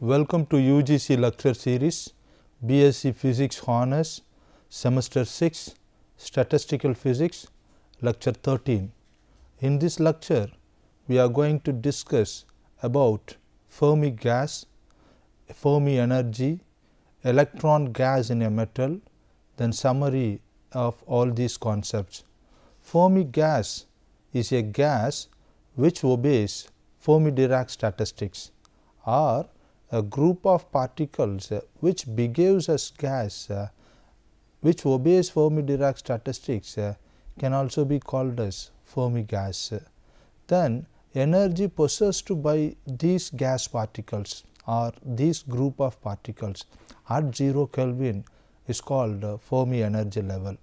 Welcome to UGC lecture series, BSc Physics Honors, Semester 6, Statistical Physics, lecture 13. In this lecture, we are going to discuss about Fermi gas, Fermi energy, electron gas in a metal, then summary of all these concepts. Fermi gas is a gas which obeys Fermi-Dirac statistics, or a group of particles which behaves as gas which obeys Fermi-Dirac statistics can also be called as Fermi gas. Then energy possessed by these gas particles or this group of particles at 0 Kelvin is called Fermi energy level.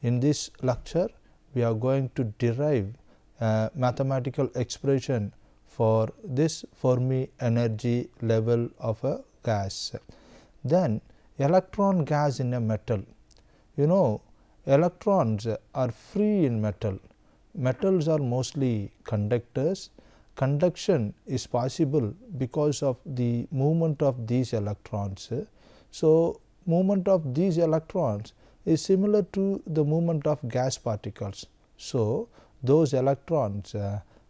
In this lecture, we are going to derive a mathematical expression for this Fermi energy level of a gas. Then electron gas in a metal. You know, electrons are free in metal. Metals are mostly conductors. Conduction is possible because of the movement of these electrons. So, movement of these electrons is similar to the movement of gas particles. So, those electrons,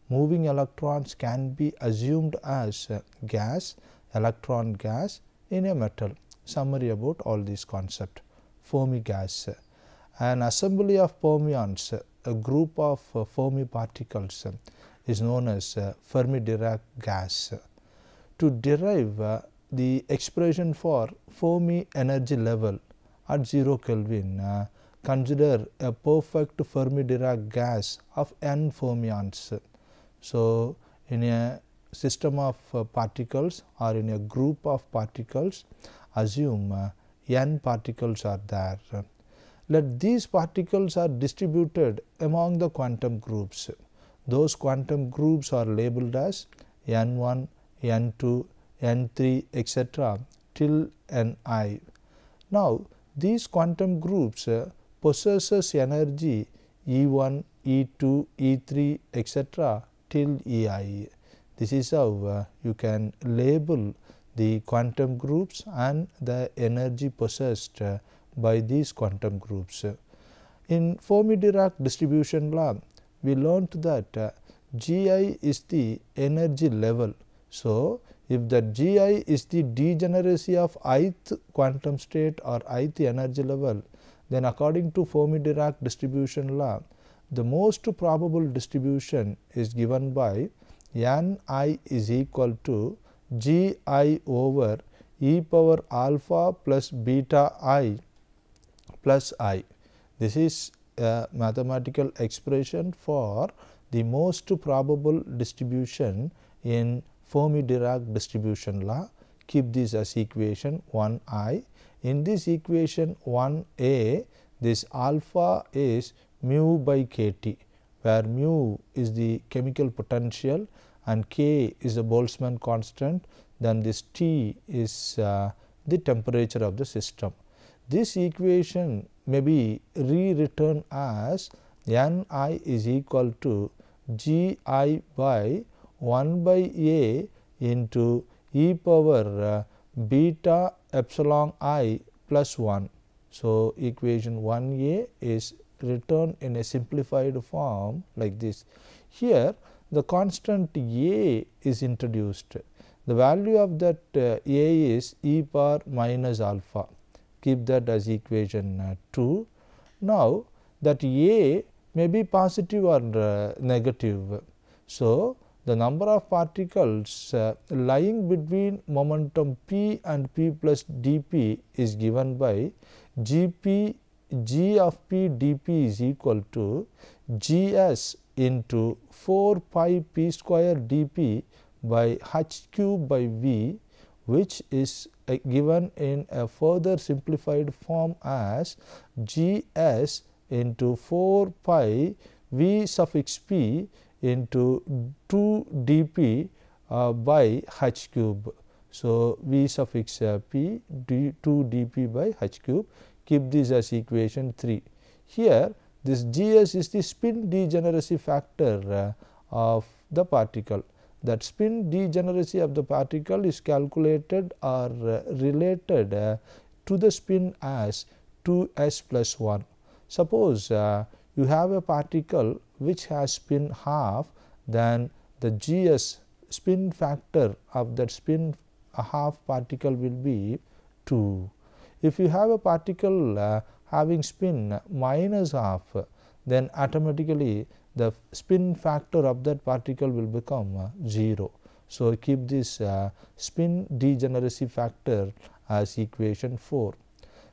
moving electrons can be assumed as gas, electron gas in a metal. Summary about all these concepts. Fermi gas. An assembly of fermions, a group of Fermi particles, is known as Fermi-Dirac gas. To derive the expression for Fermi energy level at 0 Kelvin, consider a perfect Fermi-Dirac gas of n fermions. So, in a system of particles or in a group of particles, assume n particles are there. Let these particles are distributed among the quantum groups. Those quantum groups are labeled as n1, n2, n3, etc. till ni. Now, these quantum groups possesses energy E1, E2, E3, etc. till EI. This is how you can label the quantum groups and the energy possessed by these quantum groups. In Fermi-Dirac distribution law, we learnt that Gi is the energy level. So, if the Gi is the degeneracy of ith quantum state or ith energy level, then according to Fermi-Dirac distribution law, the most probable distribution is given by Ni is equal to Gi over e power alpha plus beta I plus I. This is a mathematical expression for the most probable distribution in Fermi-Dirac distribution law. Keep this as equation 1I. In this equation 1A, this alpha is mu by kT, where mu is the chemical potential and K is the Boltzmann constant, then this T is the temperature of the system. This equation may be rewritten as Ni is equal to Gi by 1 by A into e power beta epsilon I plus 1. So, equation 1A is written in a simplified form like this. Here the constant A is introduced. The value of that A is e power minus alpha. Keep that as equation 2. Now, that A may be positive or negative. So, the number of particles lying between momentum p and p plus dp is given by G of p dp is equal to Gs into 4 pi p square dp by h cube by v, which is given in a further simplified form as Gs into 4 pi v suffix p into 2 dp by h cube. So, v suffix p 2 dp by h cube. Keep this as equation 3. Here this Gs is the spin degeneracy factor of the particle. that spin degeneracy of the particle is calculated or related to the spin as 2s plus 1. Suppose you have a particle which has spin half, then the Gs spin factor of that spin half particle will be 2. If you have a particle having spin minus half, then automatically the spin factor of that particle will become 0. So, keep this spin degeneracy factor as equation 4.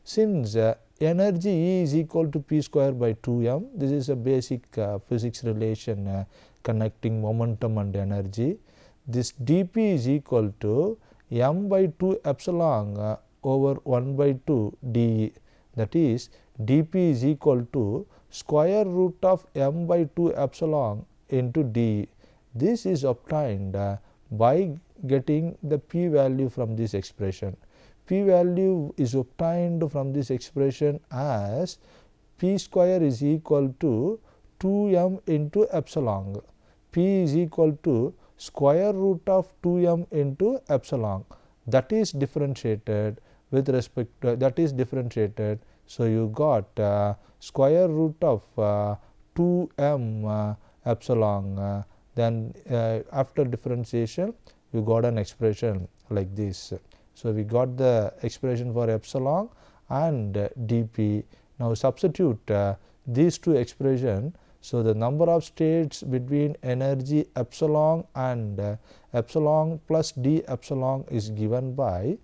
Since energy E is equal to p square by 2m, this is a basic physics relation connecting momentum and energy. This dp is equal to m by 2 epsilon over 1 by 2 dE, that is dp is equal to square root of m by 2 epsilon into dE. This is obtained by getting the p value from this expression. P value is obtained from this expression as p square is equal to 2m into epsilon. P is equal to square root of 2m into epsilon, that is differentiated with respect to that is differentiated. So, you got square root of 2m epsilon, then after differentiation you got an expression like this. So, we got the expression for epsilon and dp. Now, substitute these two expressions. So, the number of states between energy epsilon and epsilon plus d epsilon is given by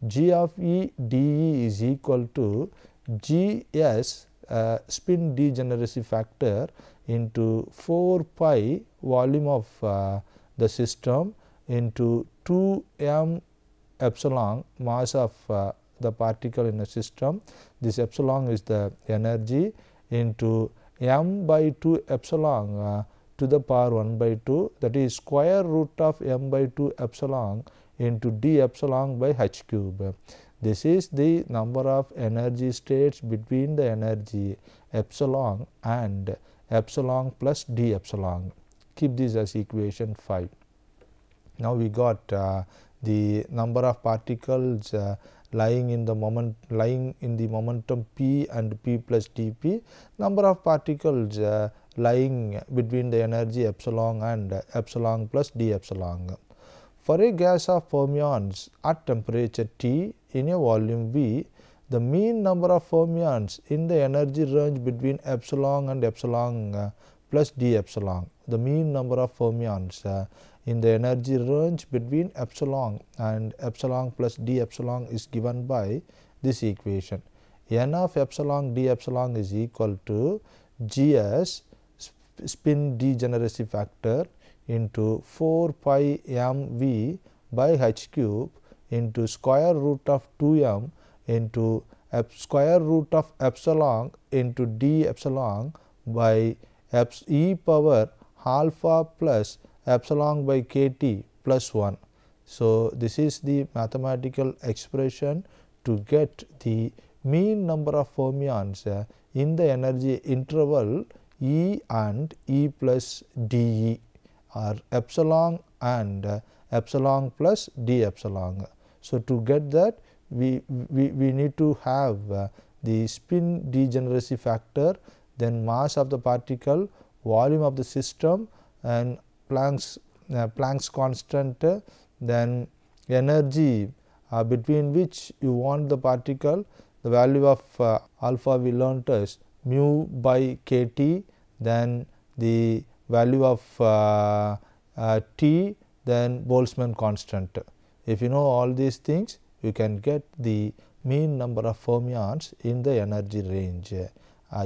G of E dE is equal to Gs spin degeneracy factor into 4 pi volume of the system into 2m epsilon mass of the particle in a system. This epsilon is the energy into m by 2 epsilon to the power 1 by 2, that is square root of m by 2 epsilon into d epsilon by h cube. This is the number of energy states between the energy epsilon and epsilon plus d epsilon. Keep this as equation 5. Now, we got the number of particles lying in the momentum p and p plus dp, number of particles lying between the energy epsilon and epsilon plus d epsilon. For a gas of fermions at temperature T in a volume V, the mean number of fermions in the energy range between epsilon and epsilon plus d epsilon. The mean number of fermions in the energy range between epsilon and epsilon plus d epsilon is given by this equation. N of epsilon d epsilon is equal to Gs spin degeneracy factor into 4 pi m v by h cube into square root of 2m into square root of epsilon into d epsilon by e power alpha plus epsilon by kt plus 1. So, this is the mathematical expression to get the mean number of fermions in the energy interval E and E plus dE, or epsilon and epsilon plus d epsilon. So, to get that we need to have the spin degeneracy factor, then mass of the particle, volume of the system, and Planck's constant, then energy between which you want the particle. The value of alpha we learnt as mu by kt, then the value of T, then Boltzmann constant. If you know all these things, you can get the mean number of fermions in the energy range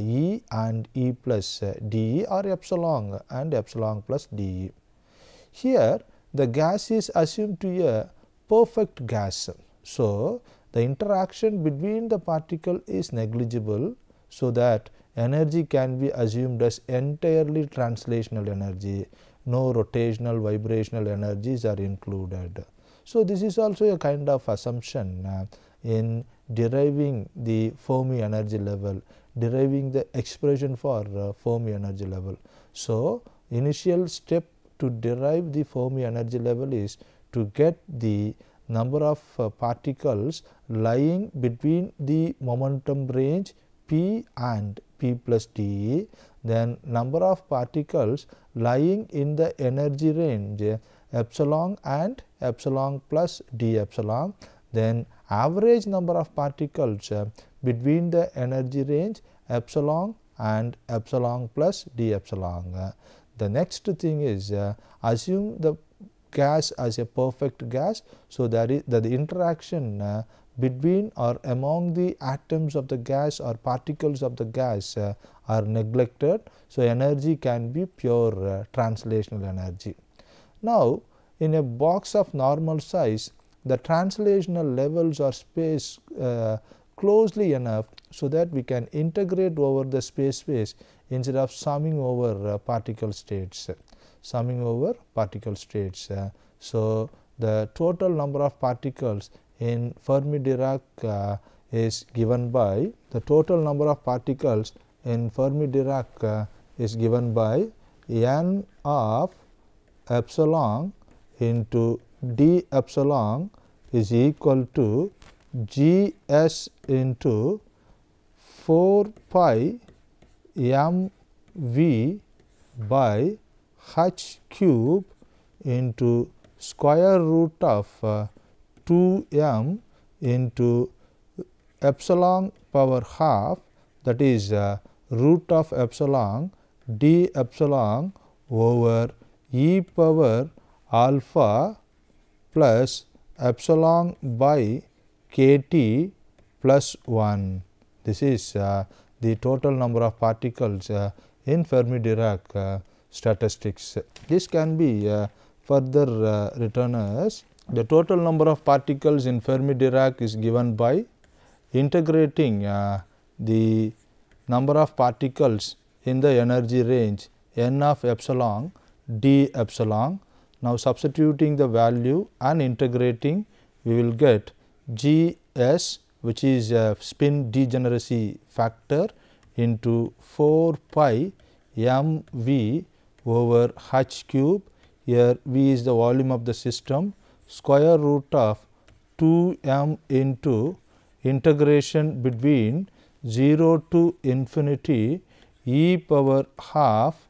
E and E plus dE, or epsilon and epsilon plus dE. Here the gas is assumed to be a perfect gas. So, the interaction between the particle is negligible, so that energy can be assumed as entirely translational energy. No rotational, vibrational energies are included. So, this is also a kind of assumption in deriving the Fermi energy level, deriving the expression for Fermi energy level. So, initial step to derive the Fermi energy level is to get the number of particles lying between the momentum range p and p plus dE, then number of particles lying in the energy range epsilon and epsilon plus d epsilon, then average number of particles between the energy range epsilon and epsilon plus d epsilon. The next thing is assume the gas as a perfect gas. So, that is the interaction between or among the atoms of the gas or particles of the gas are neglected. So, energy can be pure translational energy. Now, in a box of normal size, the translational levels are spaced closely enough so that we can integrate over the space instead of summing over particle states. So, the total number of particles in Fermi-Dirac is given by n of epsilon into d epsilon is equal to G s into 4 pi m v by h cube into square root of 2 m into epsilon power half, that is root of epsilon d epsilon over e power alpha plus epsilon by k T plus 1. This is the total number of particles in Fermi-Dirac statistics. This can be further written as the total number of particles in Fermi-Dirac is given by integrating the number of particles in the energy range n of epsilon d epsilon. Now, substituting the value and integrating, we will get G s, which is a spin degeneracy factor, into 4 pi m v over h cube. Here v is the volume of the system, square root of 2 m into integration between 0 to infinity e power half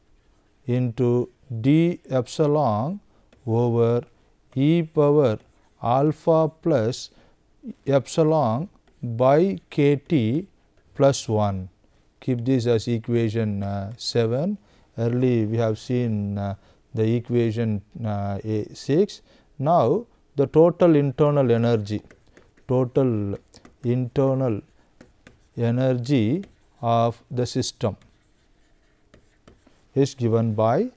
into d epsilon over e power alpha plus epsilon by k T plus 1. Keep this as equation 7. Early we have seen the equation 6. Now, the total internal energy of the system is given by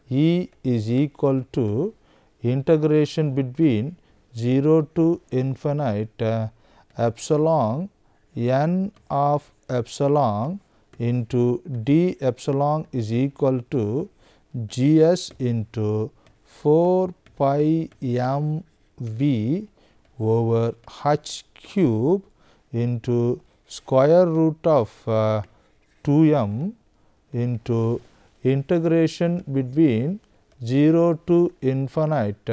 E is equal to integration between 0 to infinite epsilon n of epsilon into d epsilon is equal to G s into 4 pi m v over h cube into square root of 2 m into integration between 0 to infinite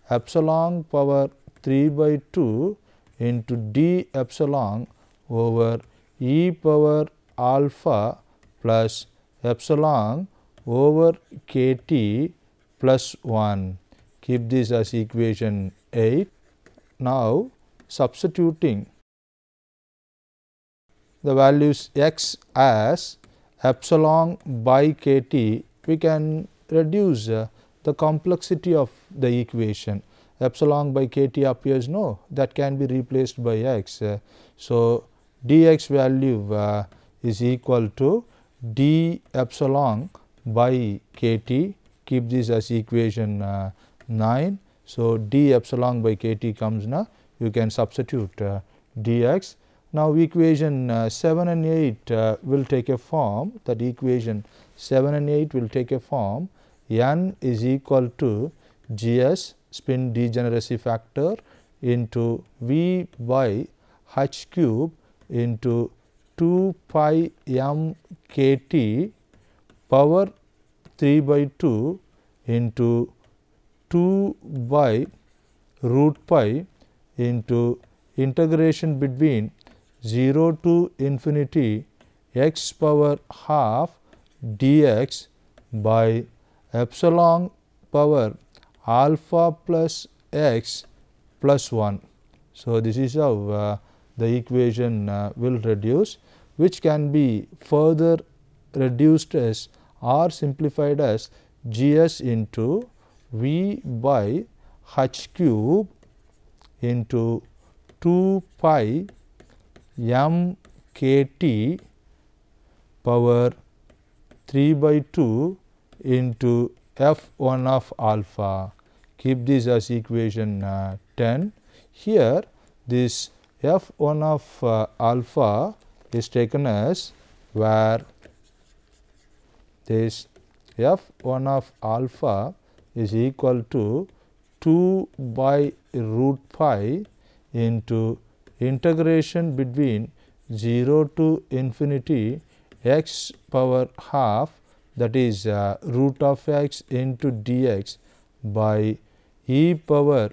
epsilon power 3 by 2 into d epsilon over e power alpha plus epsilon over k T plus 1. Keep this as equation 8. Now, substituting the values x as epsilon by k T, we can reduce the complexity of the equation. Epsilon by k T appears no, that can be replaced by x. So, dx value is equal to d epsilon by k T. Keep this as equation 9. So, d epsilon by k T comes now, you can substitute dx. Now, equation 7 and 8 will take a form, that equation 7 and 8 will take a form n is equal to G s spin degeneracy factor into v by h cube into 2 pi m k T power 3 by 2 into 2 by root pi into integration between 0 to infinity x power half dx by epsilon power alpha plus x plus 1. So, this is how the equation will reduce, which can be further reduced as or simplified as Gs into V by h cube into 2 pi m kt power 3 by 2 into f1 of alpha. Keep this as equation 10. Here this f1 of alpha is taken as where this f1 of alpha is equal to 2 by root pi into integration between 0 to infinity x power half, that is root of x into dx by e power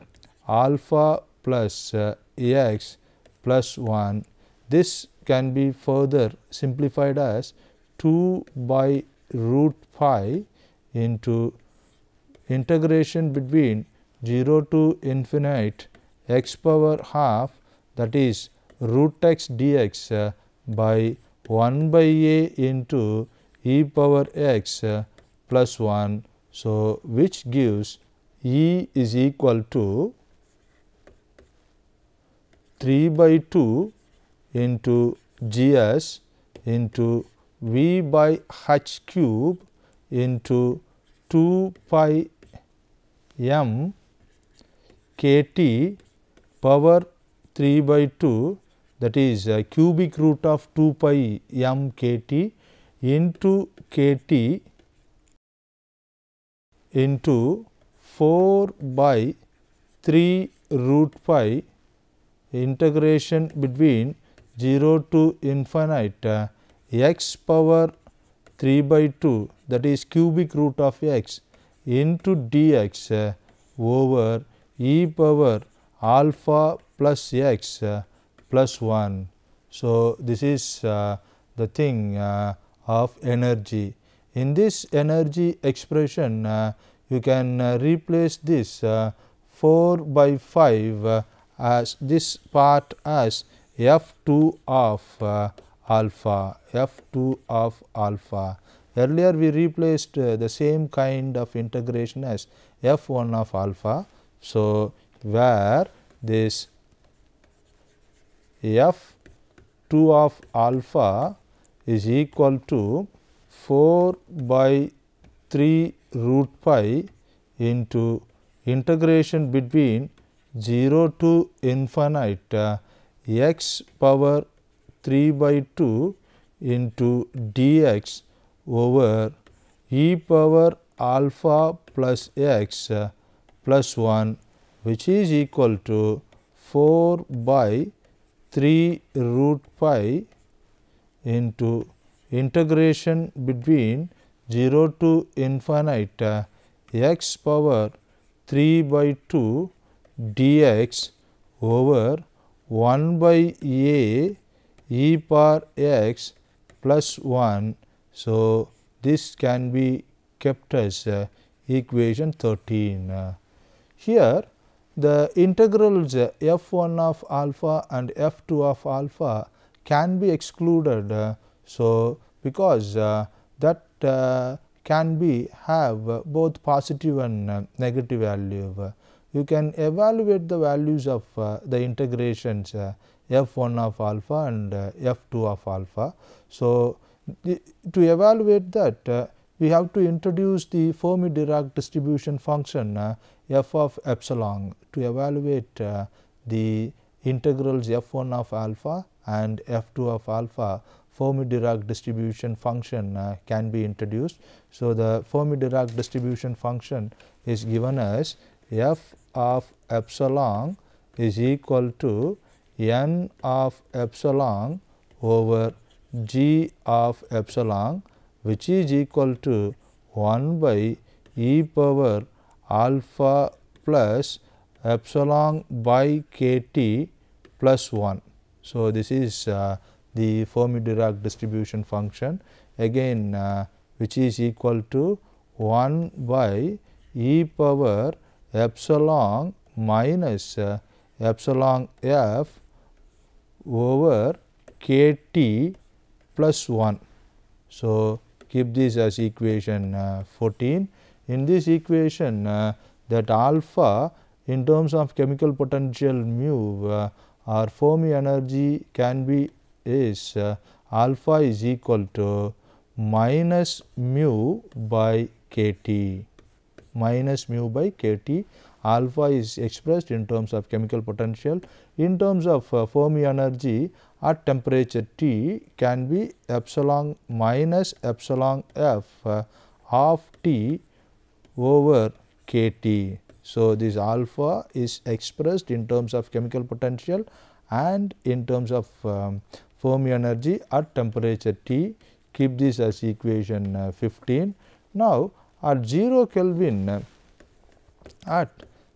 alpha plus x plus 1. This can be further simplified as 2 by root pi into integration between 0 to infinite x power half, that is root x dx by 1 by a into e power x plus 1. So, which gives E is equal to 3 by 2 into Gs into V by h cube into 2 pi m kt power 3 by 2, that is cubic root of 2 pi m kt into kt into 4 by 3 root pi integration between 0 to infinite x power 3 by 2, that is cubic root of x into dx over e power alpha plus x plus 1. So, this is the thing of energy. In this energy expression, you can replace this 4 by 5 as this part as f2 of alpha, f2 of alpha. Earlier we replaced the same kind of integration as f1 of alpha. So, where this f2 of alpha is equal to 4 by 3 root pi into integration between 0 to infinite x power 3 by 2 into dx over e power alpha plus x plus 1, which is equal to 4 by 3 root pi into integration between 0 to infinite x power 3 by 2 dx over 1 by a e power x plus 1. So, this can be kept as equation 13. Here the integrals f1 of alpha and f2 of alpha can be excluded. So, because that can be have both positive and negative value. You can evaluate the values of the integrations f1 of alpha and f2 of alpha. So, to evaluate that we have to introduce the Fermi-Dirac distribution function f of epsilon to evaluate the integrals f1 of alpha and f2 of alpha. Fermi-Dirac distribution function can be introduced. So, the Fermi-Dirac distribution function is given as f of epsilon is equal to n of epsilon over g of epsilon, which is equal to 1 by e power alpha plus epsilon by kT plus 1. So, this is the Fermi-Dirac distribution function again which is equal to 1 by e power epsilon minus epsilon f over kT plus 1. So, keep this as equation 14. In this equation that alpha in terms of chemical potential mu or Fermi energy can be is alpha is equal to minus mu by kT, minus mu by kT. Alpha is expressed in terms of chemical potential. In terms of Fermi energy at temperature T can be epsilon minus epsilon f of T over kT. So, this alpha is expressed in terms of chemical potential and in terms of Fermi energy at temperature T. Keep this as equation 15. Now, at 0 Kelvin at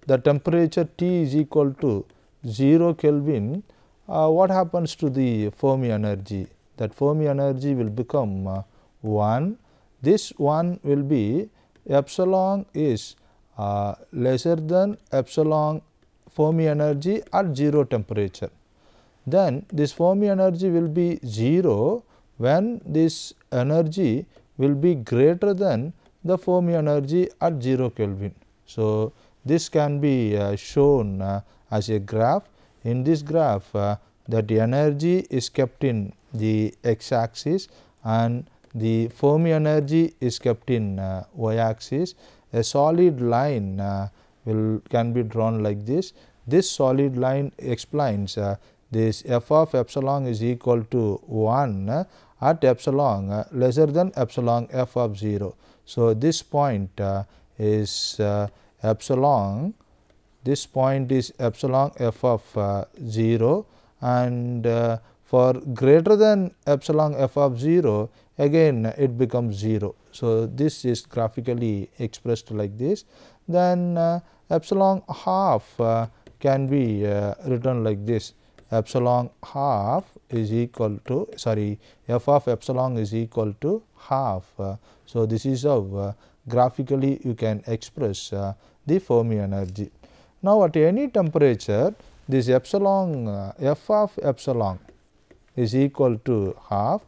the temperature T is equal to 0 Kelvin, what happens to the Fermi energy? That Fermi energy will become 1. This 1 will be epsilon is lesser than epsilon Fermi energy at 0 temperature. Then this Fermi energy will be 0 when this energy will be greater than the Fermi energy at 0 Kelvin. So, this can be shown as a graph. In this graph that energy is kept in the x axis and the Fermi energy is kept in y axis. A solid line can be drawn like this. This solid line explains this f of epsilon is equal to 1 at epsilon lesser than epsilon f of 0. So, this point is epsilon, this point is epsilon f of 0 and for greater than epsilon f of 0 again it becomes 0. So, this is graphically expressed like this. Then epsilon half can be written like this. Epsilon half is equal to f of epsilon is equal to half. So, this is how graphically you can express the Fermi energy. Now, at any temperature this epsilon f of epsilon is equal to half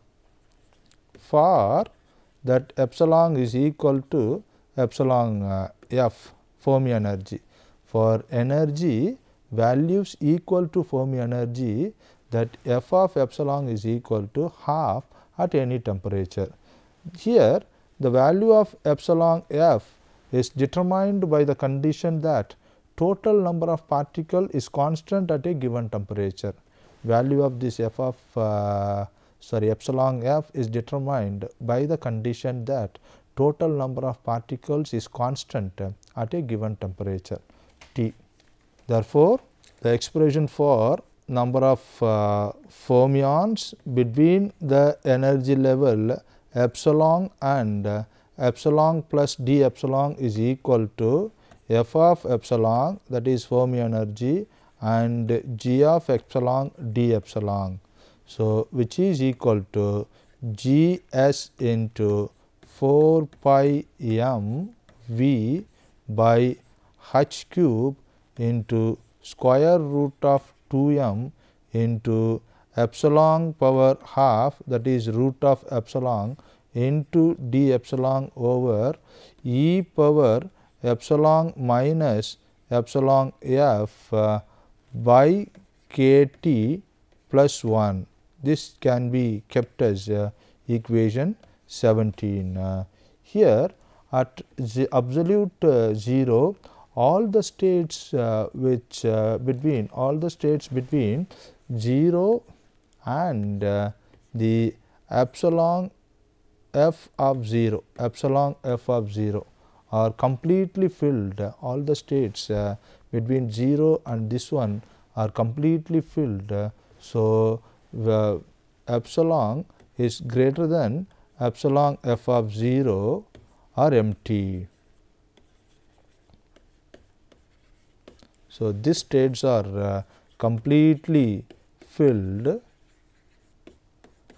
for that epsilon is equal to epsilon f Fermi energy. For energy values equal to Fermi energy, that f of epsilon is equal to half at any temperature. Here the value of epsilon f is determined by the condition that total number of particles is constant at a given temperature. Value of this f of epsilon f is determined by the condition that total number of particles is constant at a given temperature T. Therefore, the expression for number of fermions between the energy level epsilon and epsilon plus d epsilon is equal to f of epsilon, that is Fermi energy, and g of epsilon d epsilon. So, which is equal to g s into 4 pi m v by h cube into square root of 2 m into epsilon power half, that is root of epsilon into d epsilon over e power epsilon minus epsilon f by kT plus 1. This can be kept as equation 17. Here at absolute 0, all the states between 0 and the epsilon f of 0, are completely filled. All the states between 0 and this one are completely filled. So, the epsilon is greater than epsilon f of 0 are empty. So, these states are completely filled,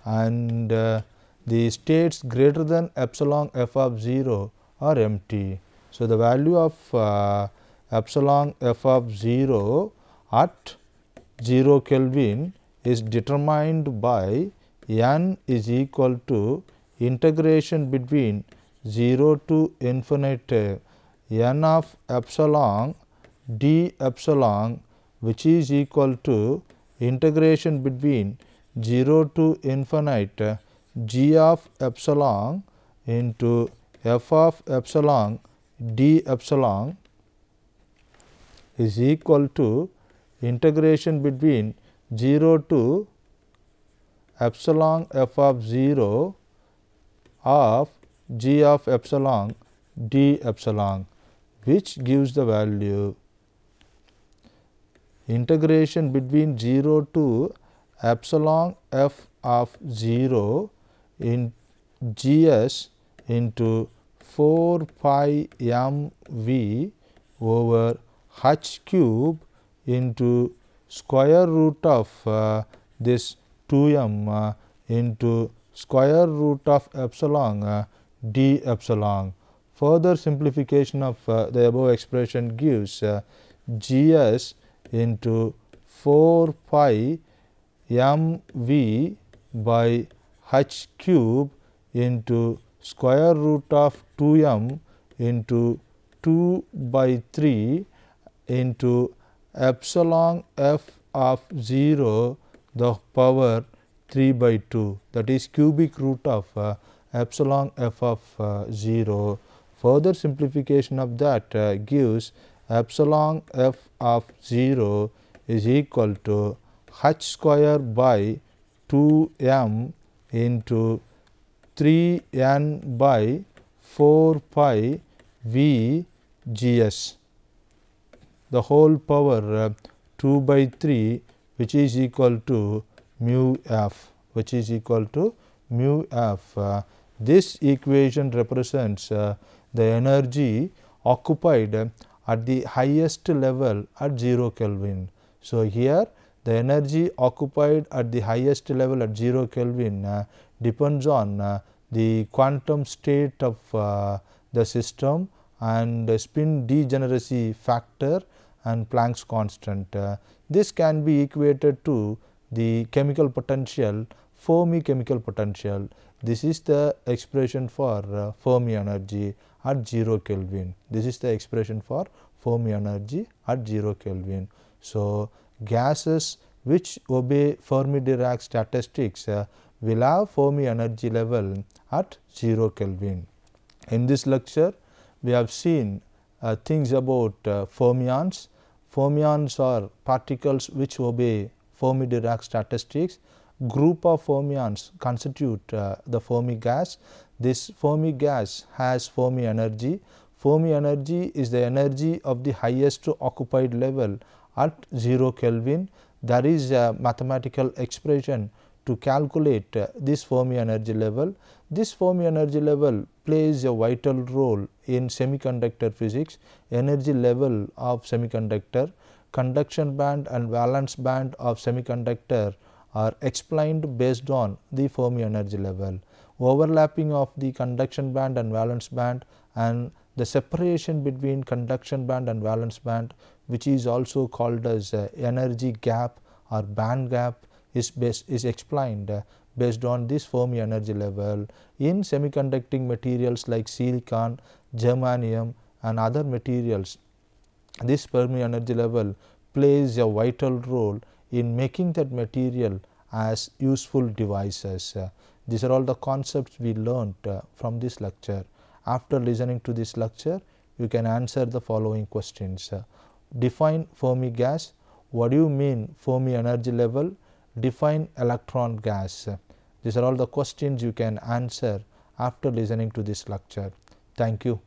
and the states greater than epsilon f of 0 are empty. So, the value of epsilon f of 0 at 0 Kelvin is determined by n is equal to integration between 0 to infinite n of epsilon d epsilon, which is equal to integration between 0 to infinite g of epsilon into f of epsilon d epsilon is equal to integration between 0 to epsilon f of 0 of g of epsilon d epsilon, which gives the value integration between 0 to epsilon f of 0 in gs into 4 pi m v over h cube into square root of this 2 m into square root of epsilon d epsilon. Further simplification of the above expression gives gs into 4 pi m v by h cube into square root of 2 m into 2 by 3 into epsilon f of 0 the power 3 by 2, that is cubic root of epsilon f of 0. Further simplification of that gives epsilon f of 0 is equal to h square by 2 m into 3 n by 4 pi v gs, the whole power 2 by 3, which is equal to mu f, which is equal to mu f. This equation represents the energy occupied at the highest level at 0 Kelvin. So, here the energy occupied at the highest level at 0 Kelvin depends on the quantum state of the system and the spin degeneracy factor and Planck's constant. This can be equated to the chemical potential, Fermi chemical potential. This is the expression for Fermi energy at 0 Kelvin. This is the expression for Fermi energy at 0 Kelvin. So, gases which obey Fermi-Dirac statistics will have Fermi energy level at 0 Kelvin. In this lecture, we have seen things about fermions. Fermions are particles which obey Fermi-Dirac statistics. Group of fermions constitute the Fermi gas. This Fermi gas has Fermi energy. Fermi energy is the energy of the highest occupied level at 0 Kelvin. There is a mathematical expression to calculate this Fermi energy level. This Fermi energy level plays a vital role in semiconductor physics. Energy level of semiconductor, conduction band and valence band of semiconductor are explained based on the Fermi energy level. Overlapping of the conduction band and valence band and the separation between conduction band and valence band, which is also called as energy gap or band gap, is explained based on this Fermi energy level. In semiconducting materials like silicon, germanium and other materials, this Fermi energy level plays a vital role in making that material as useful devices. These are all the concepts we learnt from this lecture. After listening to this lecture, you can answer the following questions. Define Fermi gas. What do you mean Fermi energy level? Define electron gas. These are all the questions you can answer after listening to this lecture. Thank you.